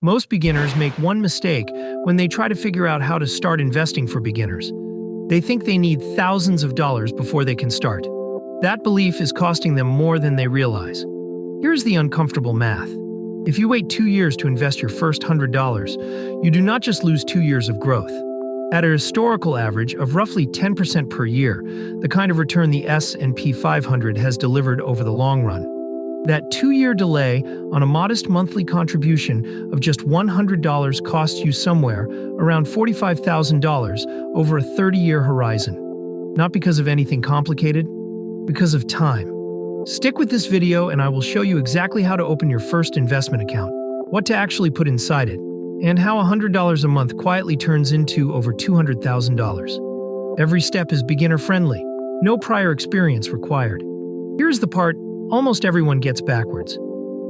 Most beginners make one mistake when they try to figure out how to start investing for beginners. They think they need thousands of dollars before they can start. That belief is costing them more than they realize. Here's the uncomfortable math. If you wait 2 years to invest your first $100, you do not just lose 2 years of growth. At a historical average of roughly 10% per year, the kind of return the S&P 500 has delivered over the long run. That 2-year delay on a modest monthly contribution of just $100 costs you somewhere around $45,000 over a 30-year horizon. Not because of anything complicated, because of time. Stick with this video and I will show you exactly how to open your first investment account, what to actually put inside it, and how $100 a month quietly turns into over $200,000. Every step is beginner-friendly, no prior experience required. Here's the part almost everyone gets backwards,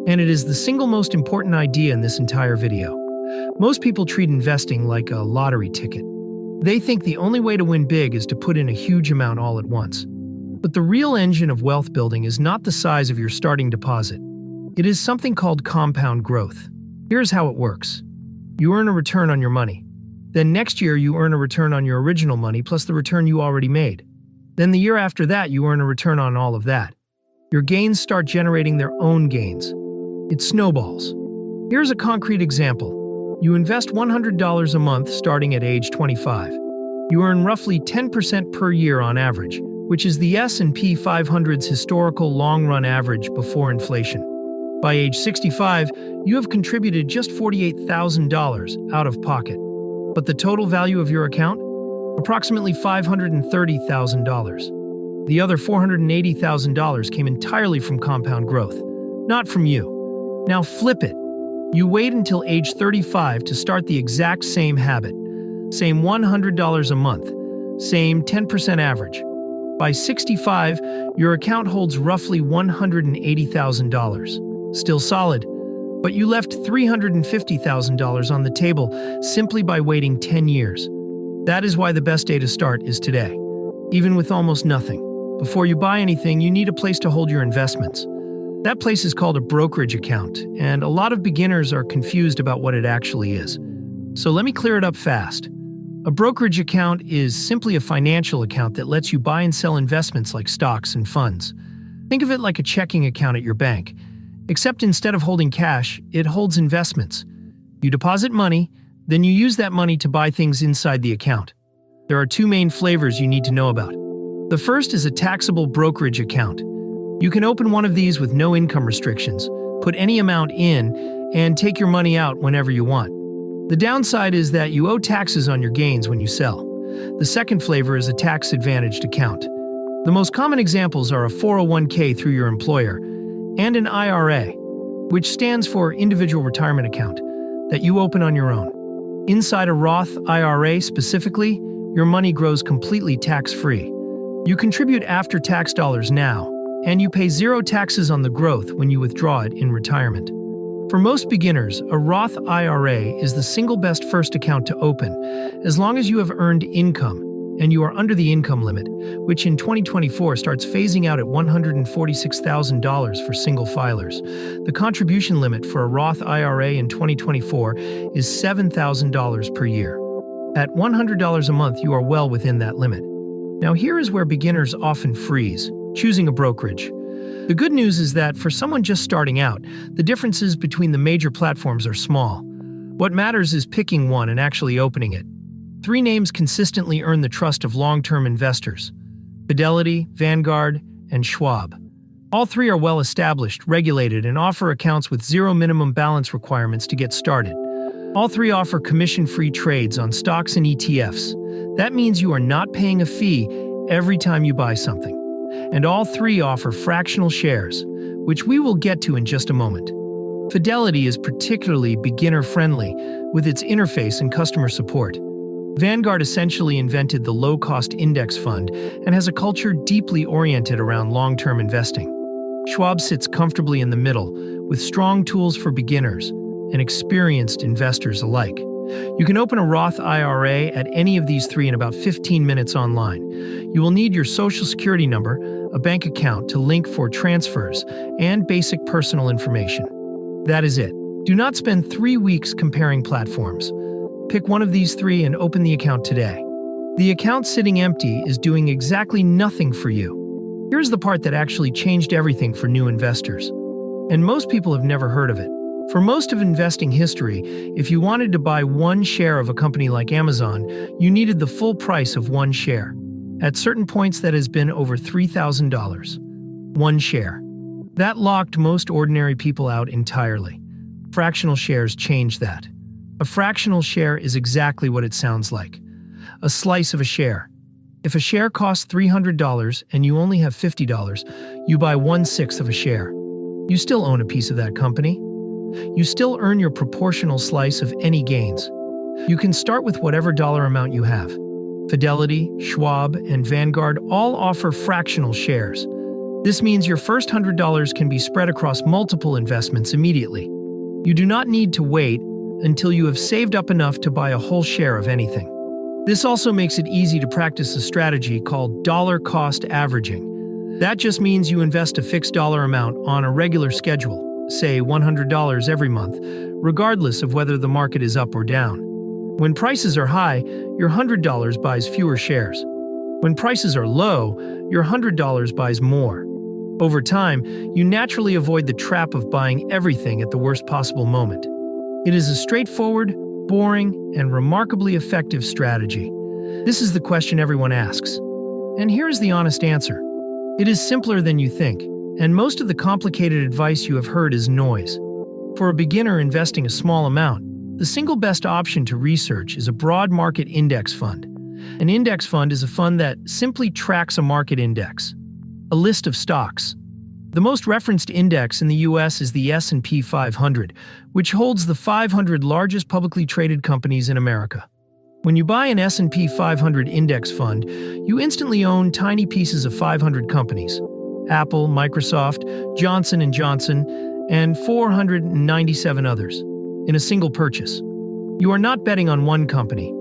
and it is the single most important idea in this entire video. Most people treat investing like a lottery ticket. They think the only way to win big is to put in a huge amount all at once. But the real engine of wealth building is not the size of your starting deposit. It is something called compound growth. Here's how it works. You earn a return on your money. Then next year you earn a return on your original money plus the return you already made. Then the year after that you earn a return on all of that. Your gains start generating their own gains. It snowballs. Here's a concrete example. You invest $100 a month starting at age 25. You earn roughly 10% per year on average, which is the S&P 500's historical long-run average before inflation. By age 65, you have contributed just $48,000 out of pocket. But the total value of your account? Approximately $530,000. The other $480,000 came entirely from compound growth, not from you. Now flip it. You wait until age 35 to start the exact same habit. Same $100 a month. Same 10% average. By 65, your account holds roughly $180,000. Still solid, but you left $350,000 on the table simply by waiting 10 years. That is why the best day to start is today, even with almost nothing. Before you buy anything, you need a place to hold your investments. That place is called a brokerage account, and a lot of beginners are confused about what it actually is. So let me clear it up fast. A brokerage account is simply a financial account that lets you buy and sell investments like stocks and funds. Think of it like a checking account at your bank, except instead of holding cash, it holds investments. You deposit money, then you use that money to buy things inside the account. There are 2 main flavors you need to know about. The first is a taxable brokerage account. You can open one of these with no income restrictions, put any amount in, and take your money out whenever you want. The downside is that you owe taxes on your gains when you sell. The second flavor is a tax-advantaged account. The most common examples are a 401k through your employer and an IRA, which stands for Individual Retirement Account, that you open on your own. Inside a Roth IRA specifically, your money grows completely tax-free. You contribute after-tax dollars now, and you pay 0 taxes on the growth when you withdraw it in retirement. For most beginners, a Roth IRA is the single best first account to open, as long as you have earned income and you are under the income limit, which in 2024 starts phasing out at $146,000 for single filers. The contribution limit for a Roth IRA in 2024 is $7,000 per year. At $100 a month, you are well within that limit. Now here is where beginners often freeze, choosing a brokerage. The good news is that for someone just starting out, the differences between the major platforms are small. What matters is picking one and actually opening it. 3 names consistently earn the trust of long-term investors: Fidelity, Vanguard, and Schwab. All 3 are well-established, regulated, and offer accounts with 0 minimum balance requirements to get started. All 3 offer commission-free trades on stocks and ETFs. That means you are not paying a fee every time you buy something. And all 3 offer fractional shares, which we will get to in just a moment. Fidelity is particularly beginner-friendly with its interface and customer support. Vanguard essentially invented the low-cost index fund and has a culture deeply oriented around long-term investing. Schwab sits comfortably in the middle, with strong tools for beginners and experienced investors alike. You can open a Roth IRA at any of these 3 in about 15 minutes online. You will need your Social Security number, a bank account to link for transfers, and basic personal information. That is it. Do not spend 3 weeks comparing platforms. Pick one of these 3 and open the account today. The account sitting empty is doing exactly nothing for you. Here's the part that actually changed everything for new investors. And most people have never heard of it. For most of investing history, if you wanted to buy 1 share of a company like Amazon, you needed the full price of 1 share. At certain points, that has been over $3,000. 1 share. That locked most ordinary people out entirely. Fractional shares changed that. A fractional share is exactly what it sounds like. A slice of a share. If a share costs $300 and you only have $50, you buy 1/6 of a share. You still own a piece of that company. You still earn your proportional slice of any gains. You can start with whatever dollar amount you have. Fidelity, Schwab, and Vanguard all offer fractional shares. This means your first $100 can be spread across multiple investments immediately. You do not need to wait until you have saved up enough to buy a whole share of anything. This also makes it easy to practice a strategy called dollar cost averaging. That just means you invest a fixed dollar amount on a regular schedule, say $100 every month, regardless of whether the market is up or down. When prices are high, your $100 buys fewer shares. When prices are low, your $100 buys more. Over time, you naturally avoid the trap of buying everything at the worst possible moment. It is a straightforward, boring, and remarkably effective strategy. This is the question everyone asks. And here's the honest answer. It is simpler than you think, and most of the complicated advice you have heard is noise. For a beginner investing a small amount, the single best option to research is a broad market index fund. An index fund is a fund that simply tracks a market index, a list of stocks. The most referenced index in the US is the S&P 500, which holds the 500 largest publicly traded companies in America. When you buy an S&P 500 index fund, you instantly own tiny pieces of 500 companies: Apple, Microsoft, Johnson & Johnson, and 497 others, in a single purchase. You are not betting on one company.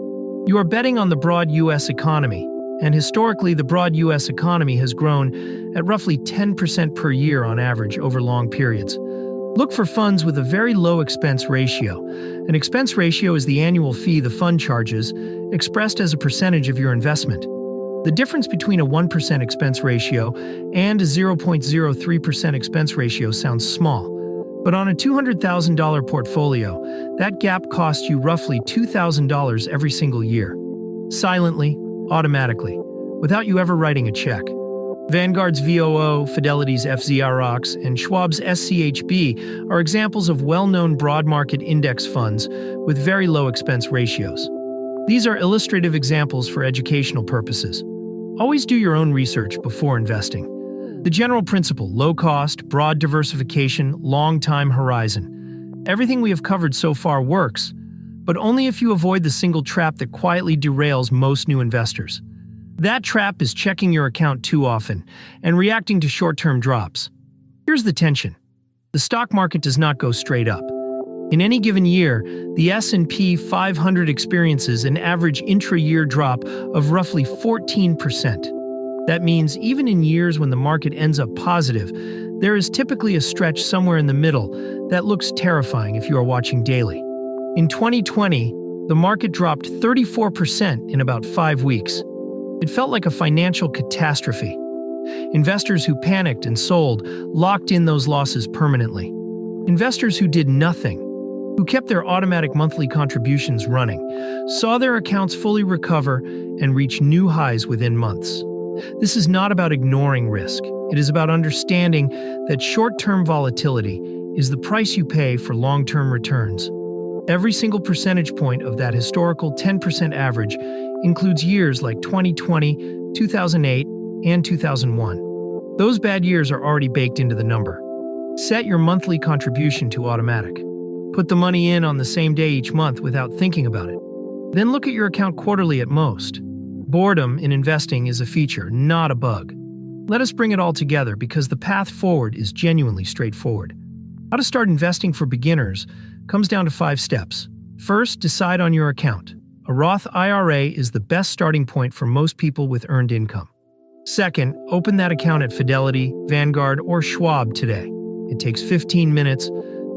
You are betting on the broad U.S. economy, and historically the broad U.S. economy has grown at roughly 10% per year on average over long periods. Look for funds with a very low expense ratio. An expense ratio is the annual fee the fund charges, expressed as a percentage of your investment. The difference between a 1% expense ratio and a 0.03% expense ratio sounds small, but on a $200,000 portfolio, that gap costs you roughly $2,000 every single year. Silently, automatically, without you ever writing a check. Vanguard's VOO, Fidelity's FZROX, and Schwab's SCHB are examples of well-known broad market index funds with very low expense ratios. These are illustrative examples for educational purposes. Always do your own research before investing. The general principle: low cost, broad diversification, long time horizon. Everything we have covered so far works, but only if you avoid the single trap that quietly derails most new investors. That trap is checking your account too often and reacting to short-term drops. Here's the tension. The stock market does not go straight up. In any given year, the S&P 500 experiences an average intra-year drop of roughly 14%. That means even in years when the market ends up positive, there is typically a stretch somewhere in the middle that looks terrifying if you are watching daily. In 2020, the market dropped 34% in about 5 weeks. It felt like a financial catastrophe. Investors who panicked and sold locked in those losses permanently. Investors who did nothing, who kept their automatic monthly contributions running, saw their accounts fully recover and reach new highs within months. This is not about ignoring risk. It is about understanding that short-term volatility is the price you pay for long-term returns. Every single percentage point of that historical 10% average includes years like 2020, 2008, and 2001. Those bad years are already baked into the number. Set your monthly contribution to automatic. Put the money in on the same day each month without thinking about it. Then look at your account quarterly at most. Boredom in investing is a feature, not a bug. Let us bring it all together because the path forward is genuinely straightforward. How to start investing for beginners comes down to 5 steps. First, decide on your account. A Roth IRA is the best starting point for most people with earned income. Second, open that account at Fidelity, Vanguard, or Schwab today. It takes 15 minutes,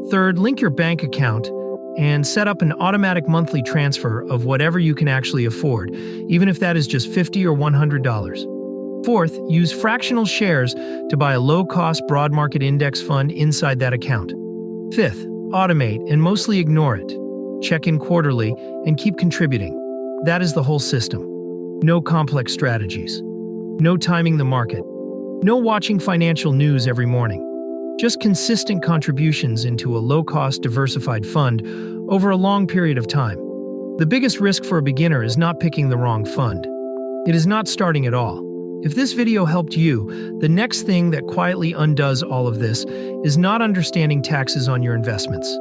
Third, link your bank account and set up an automatic monthly transfer of whatever you can actually afford, even if that is just $50 or $100. Fourth, use fractional shares to buy a low-cost broad market index fund inside that account. Fifth, automate and mostly ignore it. Check in quarterly and keep contributing. That is the whole system. No complex strategies. No timing the market. No watching financial news every morning. Just consistent contributions into a low-cost diversified fund over a long period of time. The biggest risk for a beginner is not picking the wrong fund. It is not starting at all. If this video helped you, the next thing that quietly undoes all of this is not understanding taxes on your investments.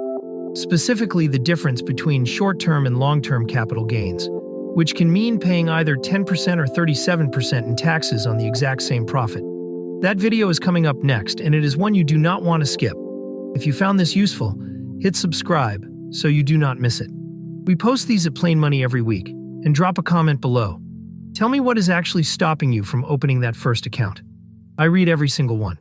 Specifically, the difference between short-term and long-term capital gains, which can mean paying either 10% or 37% in taxes on the exact same profit. That video is coming up next, and it is one you do not want to skip. If you found this useful, hit subscribe so you do not miss it. We post these at Plain Money every week, and drop a comment below. Tell me what is actually stopping you from opening that first account. I read every single one.